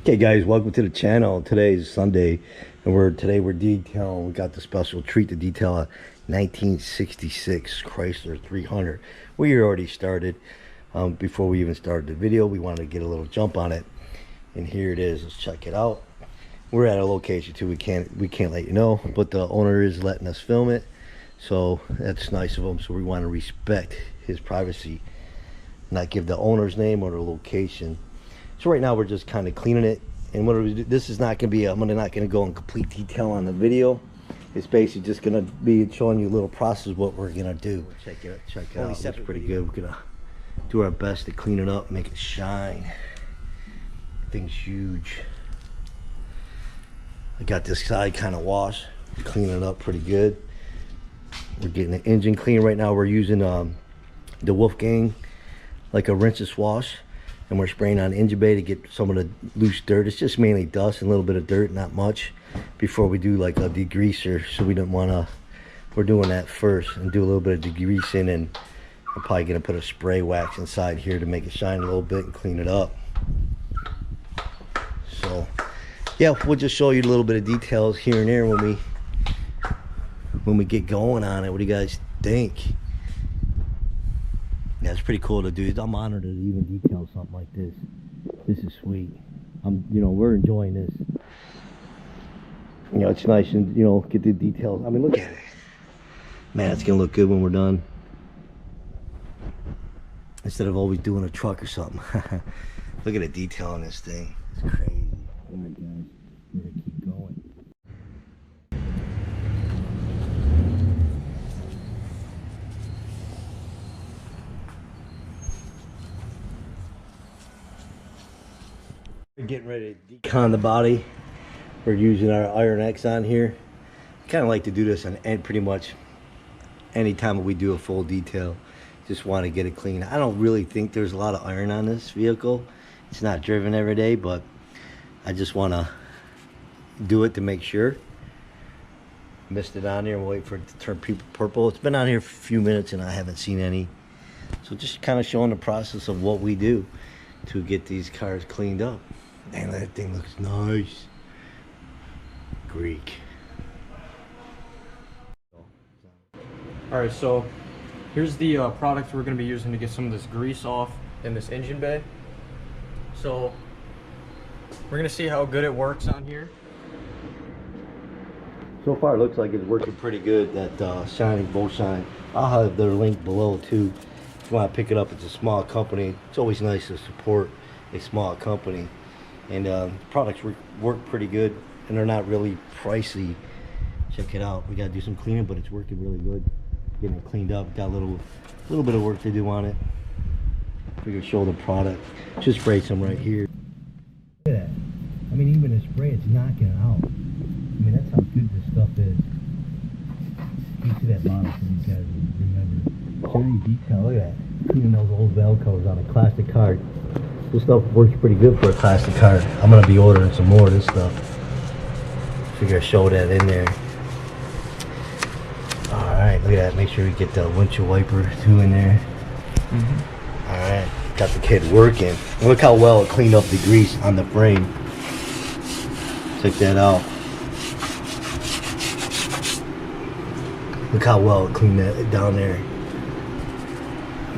Okay guys, welcome to the channel. Today is Sunday and we're detailing. We got the special treat to detail a 1966 Chrysler 300. We already started. Before we even started the video, we wanted to get a little jump on it, and here it is. Let's check it out. We're at a location too. We can't let you know, but the owner is letting us film it, so that's nice of him. So we want to respect his privacy, not give the owner's name or the location. So right now we're just kind of cleaning it, and what this is not going to be, I'm not going to go in complete detail on the video. It's basically just going to be showing you a little process of what we're going to do. Check it out. It's pretty good. We're going to do our best to clean it up, make it shine. Thing's huge. I got this side kind of washed, cleaning it up pretty good. We're getting the engine clean right now. We're using the Wolfgang, like a rinse wash. And we're spraying on engine bay to get some of the loose dirt. It's just mainly dust and a little bit of dirt, not much, before we do like a degreaser. So we didn't want to, we're doing that first and do a little bit of degreasing, and I'm probably going to put a spray wax inside here to make it shine a little bit and clean it up. So yeah, we'll just show you a little bit of details here and there when we get going on it. What do you guys think? Yeah, it's pretty cool to do. I'm honored to even detail something like this. This is sweet. We're enjoying this. It's nice and, get the details. I mean, look at it. Man, it's gonna look good when we're done. Instead of always doing a truck or something. Look at the detail on this thing. It's crazy. All right, guys, we're gonna keep going. We're getting ready to decon the body. We're using our Iron X on here. Kind of like to do this on pretty much any time we do a full detail. Just want to get it clean. I don't really think there's a lot of iron on this vehicle. It's not driven every day, but I just want to do it to make sure. Missed it on there and wait for it to turn purple. It's been on here for a few minutes and I haven't seen any. So just kind of showing the process of what we do to get these cars cleaned up. Man, that thing looks nice. Greek. Alright, so here's the product we're going to be using to get some of this grease off in this engine bay. So we're going to see how good it works on here. So far it looks like it's working pretty good, that shining bow shine. I'll have their link below too. If you want to pick it up, it's a small company. It's always nice to support a small company. And the products work pretty good, and they're not really pricey. Check it out. We got to do some cleaning, but it's working really good. Getting it cleaned up. Got a little bit of work to do on it. We can show the product. Just spray some right here. Look at that. I mean, even the spray, it's knocking it out. I mean, that's how good this stuff is. You see that bottle for you guys remember. Cherry detail. Look at that. Cleaning those old valve covers on a classic car. This stuff works pretty good for a classic car. I'm gonna be ordering some more of this stuff. Figure I show that in there. All right, look at that. Make sure we get the windshield wiper too in there. All right, got the kid working. And look how well it cleaned up the grease on the frame. Check that out. Look how well it cleaned that down there.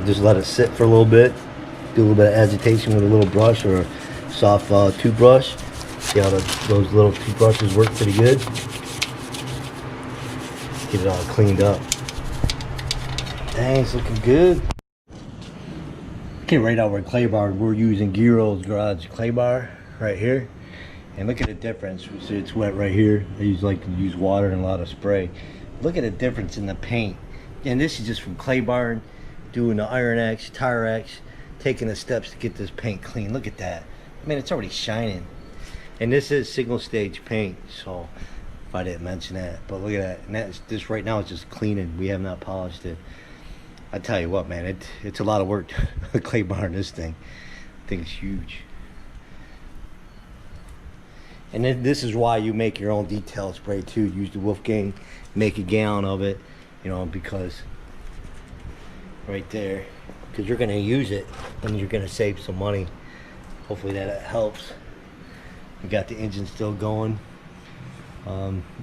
Just let it sit for a little bit. Do a little bit of agitation with a little brush or a soft toothbrush. See how those little toothbrushes work pretty good. Get it all cleaned up. Dang, it's looking good. Okay, right now we're clay bar. We're using Giro's Garage clay bar right here. And look at the difference. We see it's wet right here. I like to use water and a lot of spray. Look at the difference in the paint. And this is just from clay bar, doing the Iron X, Tire X, taking the steps to get this paint clean. Look at that. I mean, it's already shining. And this is single stage paint, so if I didn't mention that. But look at that. And this right now is just cleaning. We have not polished it. I tell you what, man, it's a lot of work to clay bar this thing. The thing's huge. And then this is why you make your own detail spray too. Use the Wolfgang, make a gallon of it, because right there, because you're going to use it and you're going to save some money. Hopefully that helps. We got the engine still going.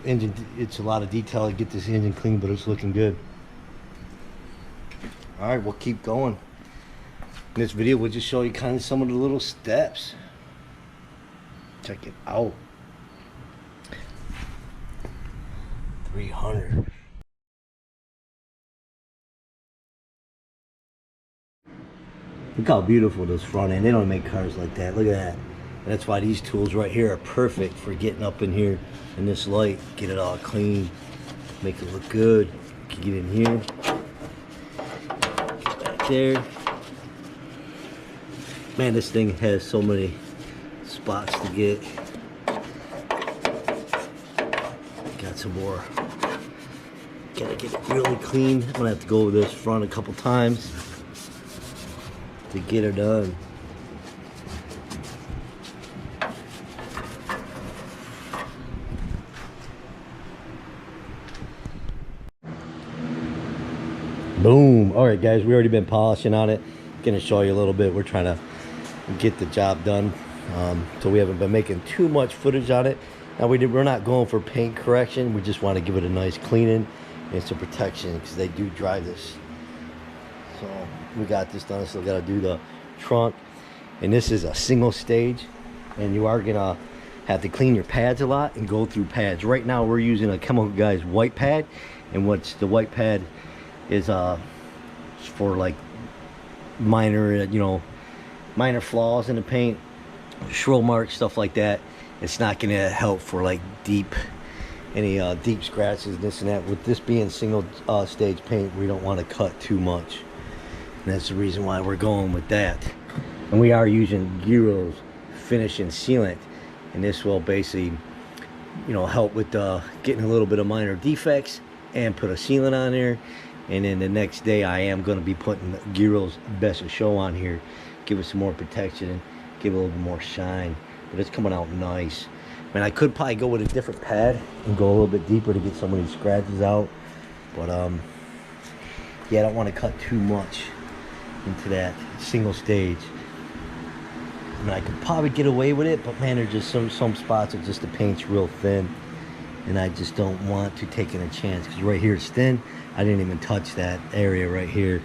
Engine, it's a lot of detail to get this engine clean, but it's looking good. All right, we'll keep going. In this video, we'll just show you kind of some of the little steps. Check it out. 300. Look how beautiful this front end. They don't make cars like that. Look at that. That's why these tools right here are perfect for getting up in here in this light. Get it all clean. Make it look good. You can get in here. Back there. Man, this thing has so many spots to get. Got some more. Gotta get it really clean. I'm gonna have to go over this front a couple times to get her done. Boom. All right, guys, we already been polishing on it. Gonna show you a little bit. We're trying to get the job done, so we haven't been making too much footage on it. Now we're not going for paint correction. We just want to give it a nice cleaning and some protection because they do dry this. So we got this done. Still got to do the trunk, and this is a single stage, and you are gonna have to clean your pads a lot and go through pads. Right now we're using a Chemical Guys white pad, and what's the white pad is for like minor, minor flaws in the paint, swirl marks, stuff like that. It's not gonna help for like deep scratches, this and that. With this being single stage paint, we don't want to cut too much, and that's the reason why we're going with that. And we are using Gyro's finish and sealant, and this will basically help with getting a little bit of minor defects and put a sealant on there. And then the next day I am going to be putting Gyro's Best of Show on here, give it some more protection and give it a little bit more shine. But it's coming out nice. I mean, I could probably go with a different pad and go a little bit deeper to get some of these scratches out, but yeah, I don't want to cut too much into that single stage. I mean, I could probably get away with it, but man, there's just some spots that just the paint's real thin, and I just don't want to take a chance, because right here it's thin. I didn't even touch that area right here,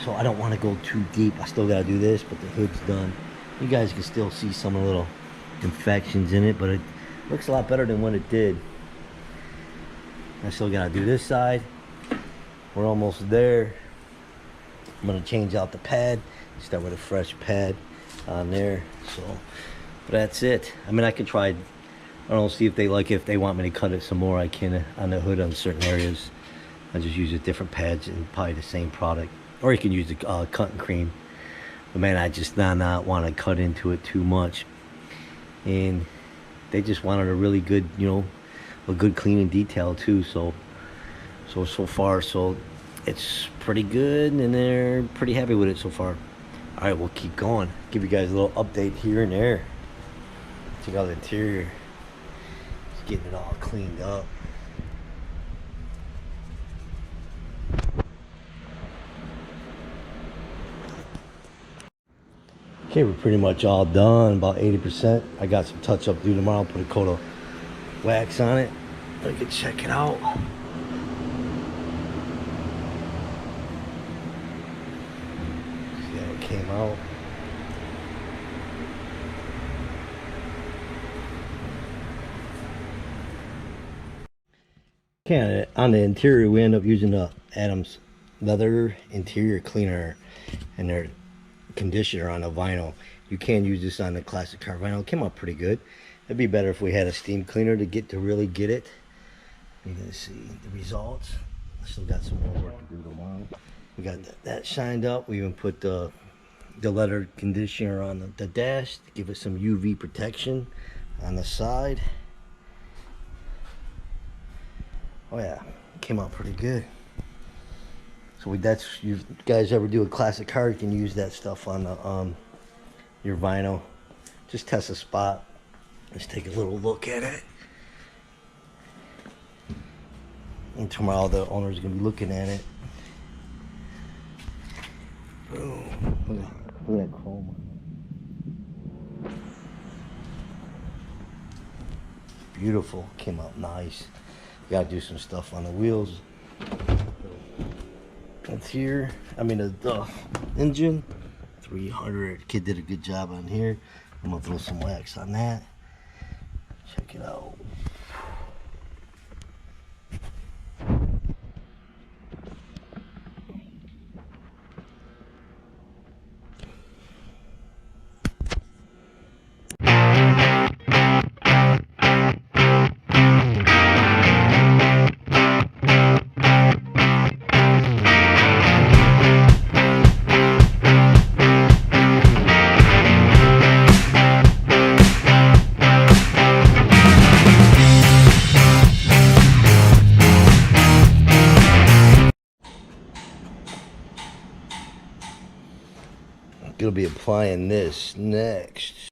so I don't want to go too deep. I still got to do this, but the hood's done. You guys can still see some little infections in it, but it looks a lot better than what it did. I still got to do this side. We're almost there. I'm going to change out the pad, start with a fresh pad on there. So, but that's it. I mean, I could try, I don't know, see if they like it. If they want me to cut it some more, I can on the hood on certain areas. I just use different pads and probably the same product, or you can use the cutting cream. But man, I just not want to cut into it too much, and they just wanted a really good, a good cleaning detail too. So far, it's pretty good, and they're pretty happy with it so far. All right, we'll keep going. Give you guys a little update here and there. Check out the interior. Just getting it all cleaned up. Okay, we're pretty much all done, about 80%. I got some touch up to do tomorrow. Put a coat of wax on it. I can check it out. See how it came out. Okay, on the interior, we end up using the Adam's leather interior cleaner and their conditioner on the vinyl. You can use this on the classic car vinyl. It came out pretty good. It'd be better if we had a steam cleaner to really get it. You're gonna see the results. I still got some more work to do tomorrow. We got that shined up. We even put the leather conditioner on the dash to give it some UV protection on the side. Oh yeah, came out pretty good. So that's, you guys ever do a classic car, you can use that stuff on the your vinyl. Just test a spot. Let's take a little look at it. And tomorrow the owner's gonna be looking at it. Boom. Look at that chrome. beautiful. Came out nice. Gotta do some stuff on the wheels. That's here. I mean the engine. 300. Kid did a good job on here. I'm gonna throw some wax on that. Check it out. Gonna be applying this next.